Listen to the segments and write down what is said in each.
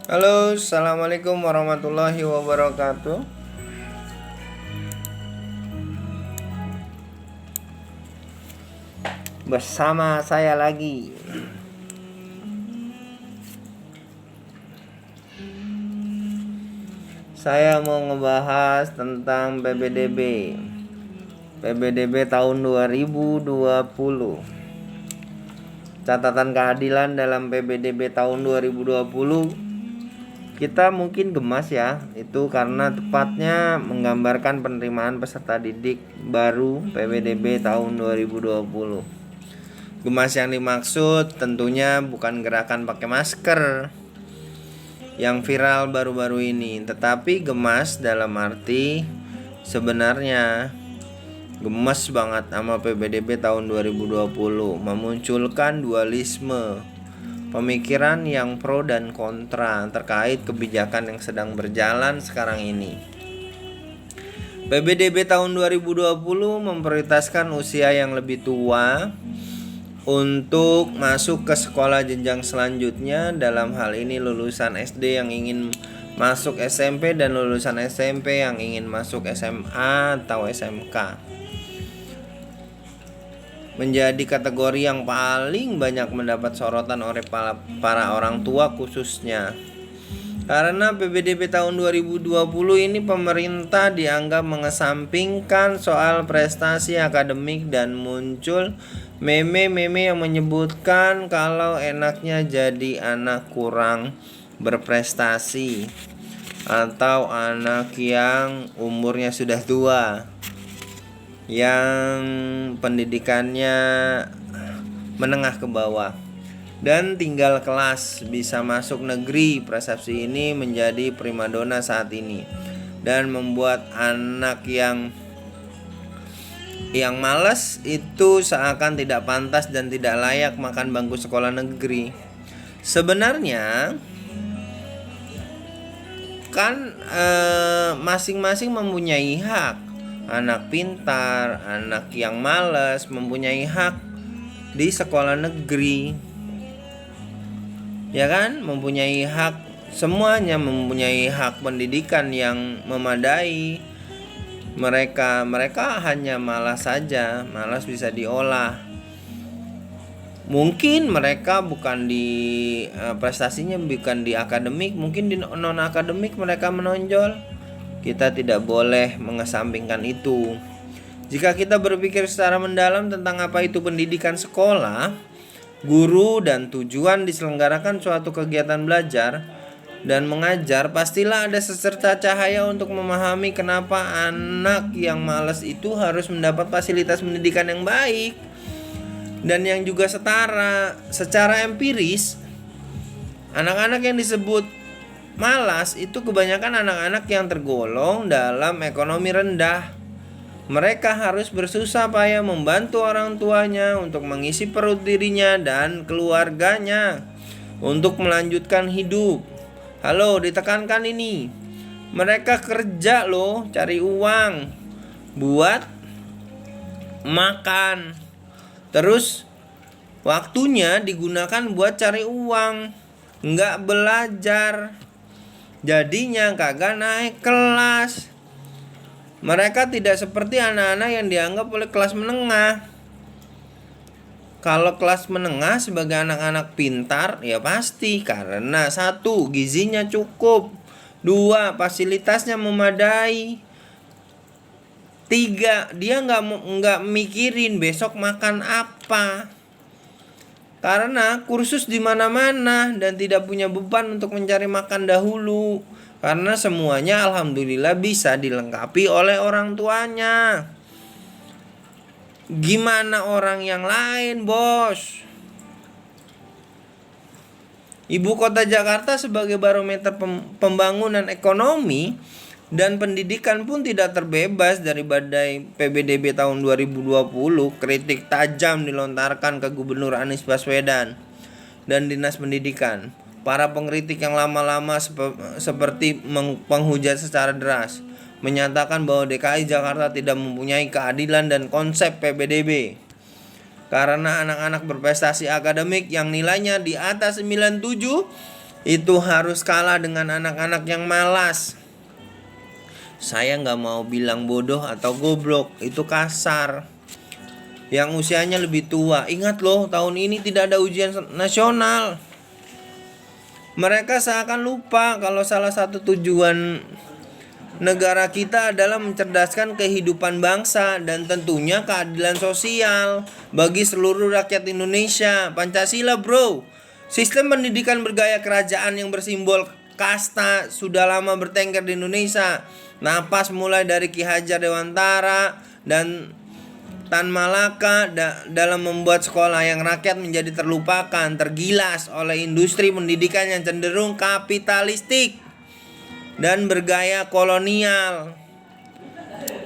Halo, assalamualaikum warahmatullahi wabarakatuh. Bersama saya lagi. Saya mau ngebahas tentang PPDB. PPDB tahun 2020. Catatan keadilan dalam PPDB tahun 2020. Kita mungkin gemas ya, itu karena tepatnya menggambarkan penerimaan peserta didik baru PPDB tahun 2020. Gemas yang dimaksud tentunya bukan gerakan pakai masker yang viral baru-baru ini, tetapi gemas dalam arti sebenarnya gemes banget sama PPDB tahun 2020, memunculkan dualisme pemikiran yang pro dan kontra terkait kebijakan yang sedang berjalan sekarang ini. PPDB tahun 2020 memprioritaskan usia yang lebih tua untuk masuk ke sekolah jenjang selanjutnya, dalam hal ini lulusan SD yang ingin masuk SMP dan lulusan SMP yang ingin masuk SMA atau SMK. Menjadi kategori yang paling banyak mendapat sorotan oleh para orang tua khususnya. Karena PPDB tahun 2020 ini pemerintah dianggap mengesampingkan soal prestasi akademik dan muncul meme-meme yang menyebutkan kalau enaknya jadi anak kurang berprestasi atau anak yang umurnya sudah tua, yang pendidikannya menengah ke bawah dan tinggal kelas bisa masuk negeri. Persepsi ini menjadi primadona saat ini dan membuat anak yang malas itu seakan tidak pantas dan tidak layak makan bangku sekolah negeri. Sebenarnya kan masing-masing mempunyai hak. Anak pintar, anak yang malas mempunyai hak di sekolah negeri, ya kan? Mempunyai hak, semuanya mempunyai hak pendidikan yang memadai. Mereka hanya malas saja, malas bisa diolah. Mungkin mereka bukan di prestasinya bukan di akademik, mungkin di non akademik mereka menonjol. Kita tidak boleh mengesampingkan itu. Jika kita berpikir secara mendalam tentang apa itu pendidikan sekolah, guru dan tujuan diselenggarakan suatu kegiatan belajar dan mengajar, pastilah ada secerca cahaya untuk memahami kenapa anak yang malas itu harus mendapat fasilitas pendidikan yang baik dan yang juga setara. Secara empiris, anak-anak yang disebut malas itu kebanyakan anak-anak yang tergolong dalam ekonomi rendah. Mereka harus bersusah payah membantu orang tuanya untuk mengisi perut dirinya dan keluarganya untuk melanjutkan hidup. Halo, ditekankan ini. Mereka kerja loh, cari uang buat makan. Terus waktunya digunakan buat cari uang, nggak belajar. Jadinya kagak naik kelas. Mereka tidak seperti anak-anak yang dianggap oleh kelas menengah. Kalau kelas menengah sebagai anak-anak pintar, ya pasti karena satu, gizinya cukup, dua, fasilitasnya memadai, tiga, dia nggak mikirin besok makan apa. Karena kursus di mana-mana dan tidak punya beban untuk mencari makan dahulu. Karena semuanya alhamdulillah bisa dilengkapi oleh orang tuanya. Gimana orang yang lain, bos? Ibu kota Jakarta sebagai barometer pembangunan ekonomi dan pendidikan pun tidak terbebas dari badai PPDB tahun 2020. Kritik tajam dilontarkan ke Gubernur Anies Baswedan dan Dinas Pendidikan. Para pengkritik yang lama-lama seperti penghujat secara deras menyatakan bahwa DKI Jakarta tidak mempunyai keadilan dan konsep PPDB. Karena anak-anak berprestasi akademik yang nilainya di atas 97 itu harus kalah dengan anak-anak yang malas. Saya nggak mau bilang bodoh atau goblok, itu kasar. Yang usianya lebih tua, ingat loh, tahun ini tidak ada ujian nasional. Mereka seakan lupa kalau salah satu tujuan negara kita adalah mencerdaskan kehidupan bangsa dan tentunya keadilan sosial bagi seluruh rakyat Indonesia. Pancasila, bro. Sistem pendidikan bergaya kerajaan yang bersimbol kasta sudah lama bertengger di Indonesia. Napas mulai dari Ki Hajar Dewantara dan Tan Malaka dalam membuat sekolah yang rakyat menjadi terlupakan, tergilas oleh industri pendidikan yang cenderung kapitalistik dan bergaya kolonial.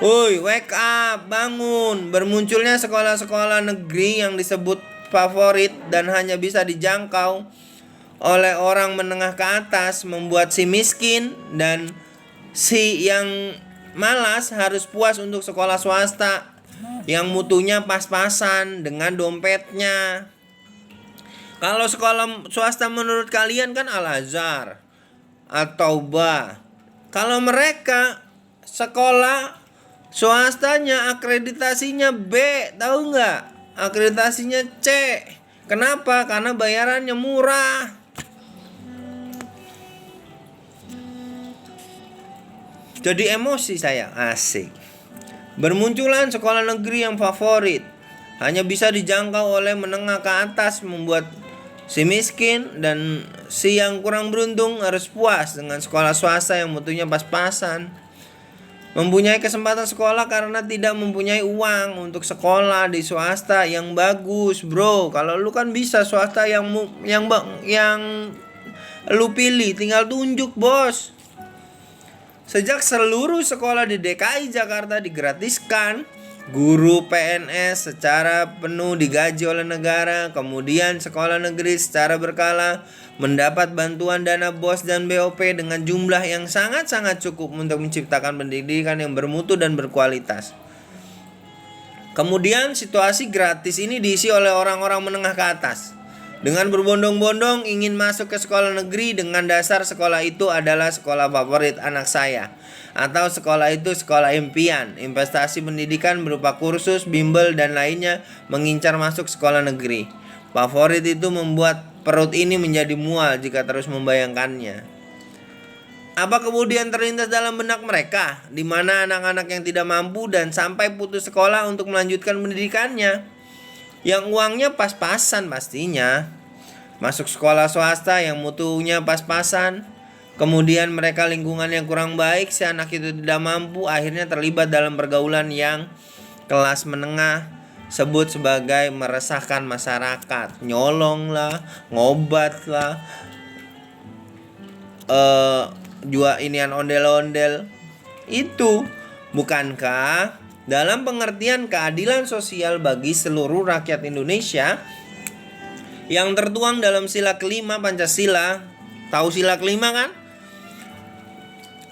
Woi, wake up, bangun. Bermunculnya sekolah-sekolah negeri yang disebut favorit dan hanya bisa dijangkau oleh orang menengah ke atas membuat si miskin dan si yang malas harus puas untuk sekolah swasta yang mutunya pas-pasan dengan dompetnya. Kalau sekolah swasta menurut kalian kan Al-Azhar atau Bah. Kalau mereka sekolah swastanya akreditasinya B, tahu nggak? Akreditasinya C. Kenapa? Karena bayarannya murah. Jadi emosi saya, asik. Bermunculan sekolah negeri yang favorit hanya bisa dijangkau oleh menengah ke atas, membuat si miskin dan si yang kurang beruntung harus puas dengan sekolah swasta yang mutunya pas-pasan. Mempunyai kesempatan sekolah karena tidak mempunyai uang untuk sekolah di swasta yang bagus, bro. Kalau lu kan bisa swasta yang lu pilih, tinggal tunjuk, bos. Sejak seluruh sekolah di DKI Jakarta digratiskan, guru PNS secara penuh digaji oleh negara, kemudian sekolah negeri secara berkala mendapat bantuan dana BOS dan BOP dengan jumlah yang sangat-sangat cukup untuk menciptakan pendidikan yang bermutu dan berkualitas. Kemudian situasi gratis ini diisi oleh orang-orang menengah ke atas dengan berbondong-bondong ingin masuk ke sekolah negeri dengan dasar sekolah itu adalah sekolah favorit anak saya, atau sekolah itu sekolah impian. Investasi pendidikan berupa kursus, bimbel dan lainnya mengincar masuk sekolah negeri. Favorit itu membuat perut ini menjadi mual jika terus membayangkannya. Apa kemudian terlintas dalam benak mereka, di mana anak-anak yang tidak mampu dan sampai putus sekolah untuk melanjutkan pendidikannya, yang uangnya pas-pasan pastinya, masuk sekolah swasta yang mutunya pas-pasan. Kemudian mereka lingkungan yang kurang baik, si anak itu tidak mampu, akhirnya terlibat dalam pergaulan yang kelas menengah sebut sebagai meresahkan masyarakat. Nyolong lah, ngobat lah, jual inian ondel-ondel. Itu bukankah dalam pengertian keadilan sosial bagi seluruh rakyat Indonesia yang tertuang dalam sila kelima Pancasila? Tahu sila kelima kan?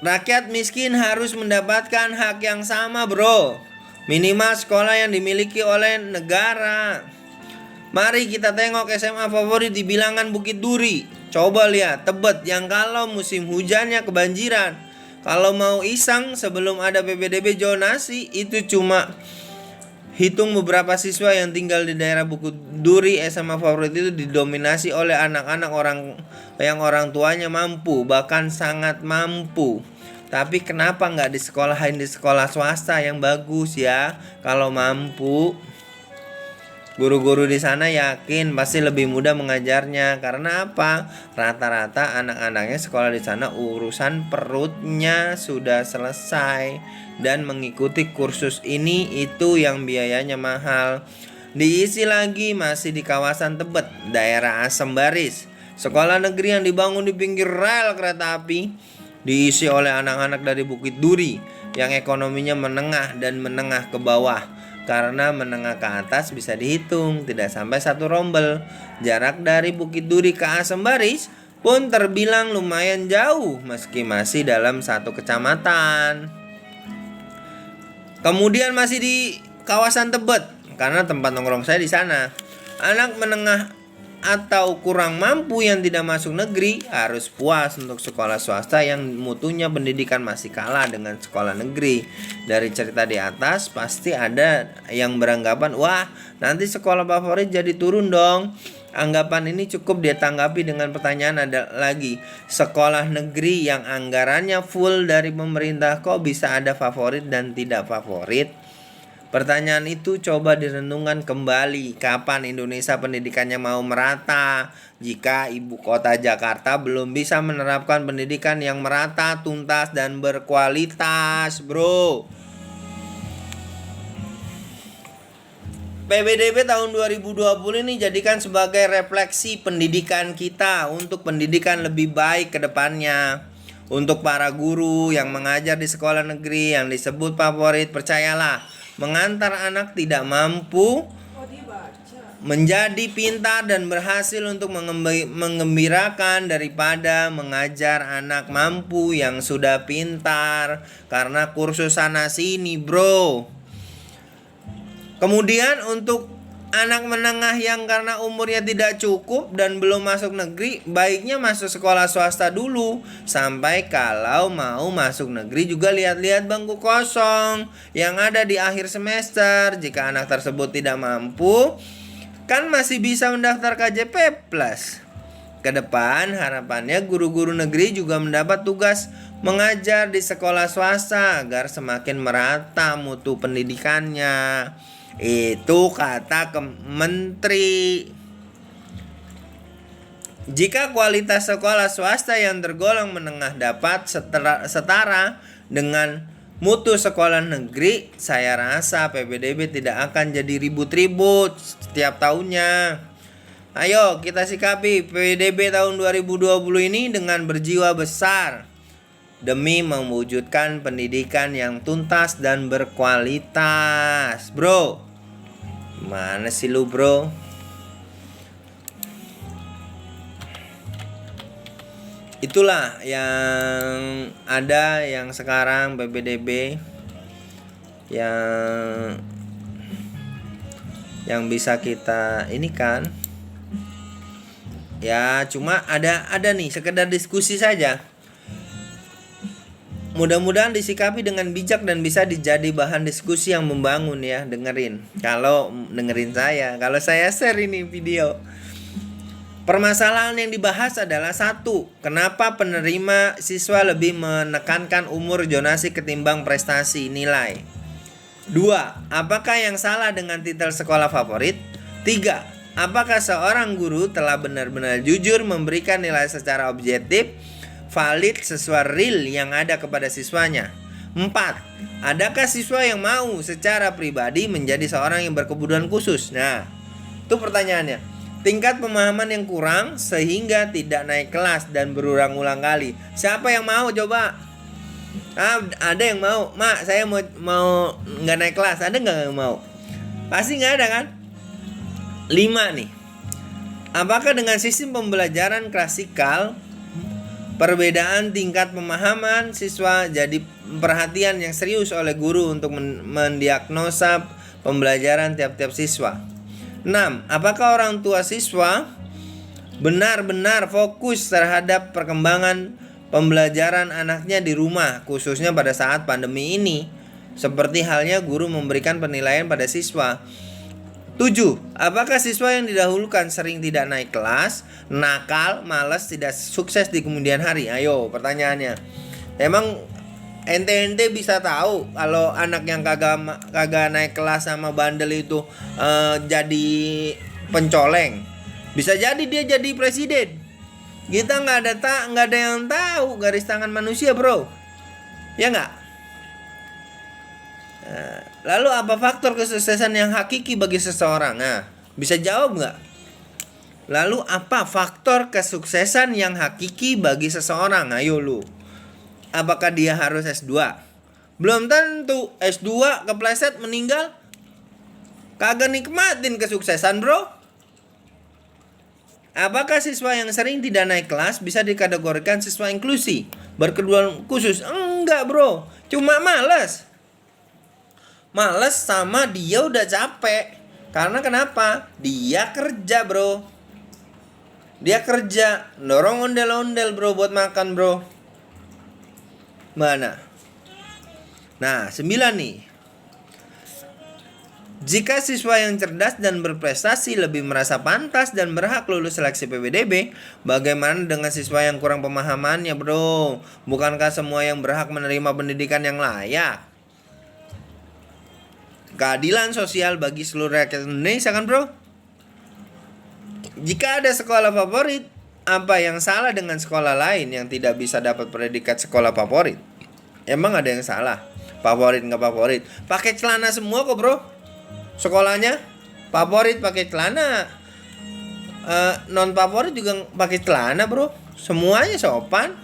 Rakyat miskin harus mendapatkan hak yang sama, bro. Minimal sekolah yang dimiliki oleh negara. Mari kita tengok SMA favorit di bilangan Bukit Duri. Coba lihat Tebet yang kalau musim hujannya kebanjiran. Kalau mau iseng sebelum ada PPDB zonasi, itu cuma hitung beberapa siswa yang tinggal di daerah Bukit Duri. SMA favorit itu didominasi oleh anak-anak orang tuanya mampu, bahkan sangat mampu. Tapi kenapa nggak disekolahin di sekolah swasta yang bagus ya? Kalau mampu, guru-guru di sana yakin pasti lebih mudah mengajarnya. Karena apa? Rata-rata anak-anaknya sekolah di sana urusan perutnya sudah selesai dan mengikuti kursus ini itu yang biayanya mahal. Diisi lagi masih di kawasan Tebet, daerah Asem Baris. Sekolah negeri yang dibangun di pinggir rel kereta api diisi oleh anak-anak dari Bukit Duri yang ekonominya menengah dan menengah ke bawah. Karena menengah ke atas bisa dihitung, tidak sampai satu rombel. Jarak dari Bukit Duri ke Asem Baris pun terbilang lumayan jauh meski masih dalam satu kecamatan. Kemudian masih di kawasan Tebet, karena tempat nongkrong saya di sana. atau kurang mampu yang tidak masuk negeri harus puas untuk sekolah swasta yang mutunya pendidikan masih kalah dengan sekolah negeri. Dari cerita di atas pasti ada yang beranggapan, wah nanti sekolah favorit jadi turun dong. Anggapan ini cukup dia tanggapi dengan pertanyaan ada lagi. Sekolah negeri yang anggarannya full dari pemerintah kok bisa ada favorit dan tidak favorit? Pertanyaan itu coba direnungkan kembali. Kapan Indonesia pendidikannya mau merata? Jika ibu kota Jakarta belum bisa menerapkan pendidikan yang merata, tuntas, dan berkualitas, bro. PPDB tahun 2020 ini jadikan sebagai refleksi pendidikan kita untuk pendidikan lebih baik ke depannya. Untuk para guru yang mengajar di sekolah negeri yang disebut favorit, percayalah, mengantar anak tidak mampu menjadi pintar dan berhasil untuk mengembirakan daripada mengajar anak mampu yang sudah pintar karena kursus sana sini, bro. Kemudian untuk anak menengah yang karena umurnya tidak cukup dan belum masuk negeri, baiknya masuk sekolah swasta dulu. Sampai kalau mau masuk negeri juga lihat-lihat bangku kosong yang ada di akhir semester. Jika anak tersebut tidak mampu, kan masih bisa mendaftar KJP Plus. Kedepan harapannya guru-guru negeri juga mendapat tugas mengajar di sekolah swasta agar semakin merata mutu pendidikannya. Itu kata Menteri. Jika kualitas sekolah swasta yang tergolong menengah dapat setara dengan mutu sekolah negeri, saya rasa PPDB tidak akan jadi ribut-ribut setiap tahunnya. Ayo kita sikapi PPDB tahun 2020 ini dengan berjiwa besar demi mewujudkan pendidikan yang tuntas dan berkualitas, bro. Mana sih lu, bro? Itulah yang ada yang sekarang PPDB yang bisa kita ini kan. Ya, cuma ada nih sekedar diskusi saja. Mudah-mudahan disikapi dengan bijak dan bisa dijadi bahan diskusi yang membangun ya. Dengerin saya share ini video. Permasalahan yang dibahas adalah 1. Kenapa penerima siswa lebih menekankan umur zonasi ketimbang prestasi nilai? 2. Apakah yang salah dengan titel sekolah favorit? 3. Apakah seorang guru telah benar-benar jujur memberikan nilai secara objektif, valid sesuai real yang ada kepada siswanya? 4. Adakah siswa yang mau secara pribadi menjadi seorang yang berkebutuhan khusus? Nah, itu pertanyaannya. Tingkat pemahaman yang kurang sehingga tidak naik kelas dan berulang-ulang kali. Siapa yang mau coba? Ada yang mau. Mak, saya mau nggak naik kelas. Ada nggak yang mau? Pasti nggak ada kan? 5 nih. Apakah dengan sistem pembelajaran klasikal perbedaan tingkat pemahaman siswa jadi perhatian yang serius oleh guru untuk mendiagnosa pembelajaran tiap-tiap siswa? 6. Apakah orang tua siswa benar-benar fokus terhadap perkembangan pembelajaran anaknya di rumah, khususnya pada saat pandemi ini, seperti halnya guru memberikan penilaian pada siswa? 7. Apakah siswa yang didahulukan sering tidak naik kelas, nakal, malas, tidak sukses di kemudian hari? Ayo pertanyaannya. Emang ente bisa tahu kalau anak yang kagak naik kelas sama bandel itu jadi pencoleng? Bisa jadi dia jadi presiden. Kita nggak ada yang tahu garis tangan manusia, bro. Ya nggak? Lalu apa faktor kesuksesan yang hakiki bagi seseorang? Nah, bisa jawab nggak? Lalu apa faktor kesuksesan yang hakiki bagi seseorang? Ayo lu. Apakah dia harus S2? Belum tentu. S2 kepleset meninggal, kagak nikmatin kesuksesan, bro. Apakah siswa yang sering tidak naik kelas bisa dikategorikan siswa inklusi, berkebutuhan khusus? Enggak, bro. Cuma malas sama dia udah capek. Karena kenapa? Dia kerja, bro. Dia kerja, dorong ondel-ondel bro buat makan bro. Mana? Nah 9 nih. Jika siswa yang cerdas dan berprestasi lebih merasa pantas dan berhak lulus seleksi PPDB, bagaimana dengan siswa yang kurang pemahamannya bro? Bukankah semua yang berhak menerima pendidikan yang layak? Keadilan sosial bagi seluruh rakyat Indonesia kan bro? Jika ada sekolah favorit, apa yang salah dengan sekolah lain yang tidak bisa dapat predikat sekolah favorit? Emang ada yang salah? Favorit nggak favorit? Pakai celana semua kok bro. Sekolahnya favorit pakai celana, non favorit juga pakai celana bro. Semuanya sopan.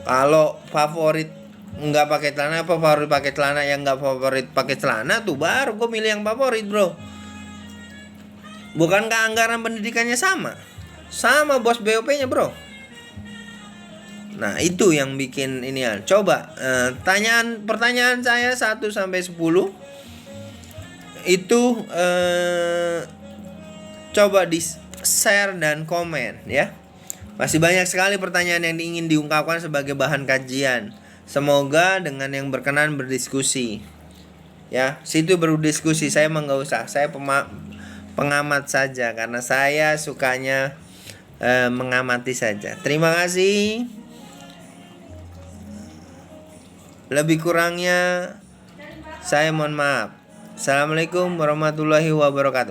Kalau favorit nggak pakai celana, favorit pakai celana, yang nggak favorit pakai celana, tuh baru gue milih yang favorit bro. Bukankah anggaran pendidikannya sama? Sama bos BOP-nya bro. Nah itu yang bikin ini ya. Coba pertanyaan saya 1 sampai 10 itu coba di share dan komen ya. Masih banyak sekali pertanyaan yang ingin diungkapkan sebagai bahan kajian. Semoga dengan yang berkenan berdiskusi. Ya, situ berdiskusi. Saya mah nggak usah. Saya pengamat saja karena saya sukanya mengamati saja. Terima kasih. Lebih kurangnya saya mohon maaf. Assalamualaikum warahmatullahi wabarakatuh.